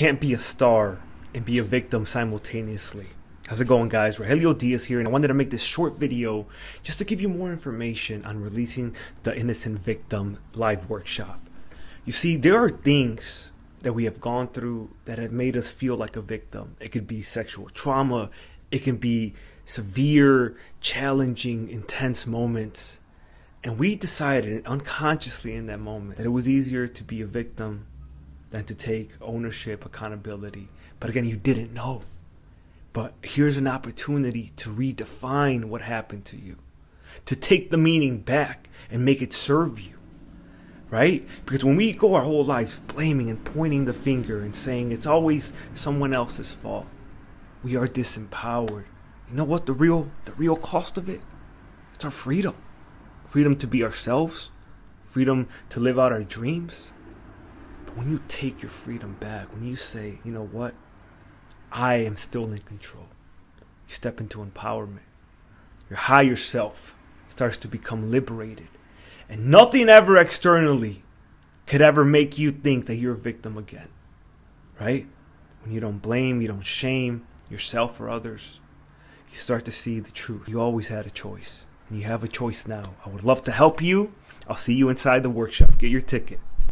can't be a star and be a victim simultaneously. How's it going, guys? Rogelio Diaz here, and I wanted to make this short video just to give you more information on releasing the Innocent Victim live workshop. You see, there are things that we have gone through that have made us feel like a victim. It could be sexual trauma. It can be severe, challenging, intense moments. And we decided unconsciously in that moment that it was easier to be a victim than to take ownership, accountability. But again, you didn't know. But here's an opportunity to redefine what happened to you, to take the meaning back and make it serve you, right? Because when we go our whole lives blaming and pointing the finger and saying it's always someone else's fault, we are disempowered. You know what the real cost of it? It's our freedom. Freedom to be ourselves, freedom to live out our dreams. But when you take your freedom back, when you say, you know what? I am still in control. You step into empowerment. Your higher self starts to become liberated. And nothing ever externally could ever make you think that you're a victim again. Right? When you don't blame, you don't shame yourself or others, you start to see the truth. You always had a choice. And you have a choice now. I would love to help you. I'll see you inside the workshop. Get your ticket.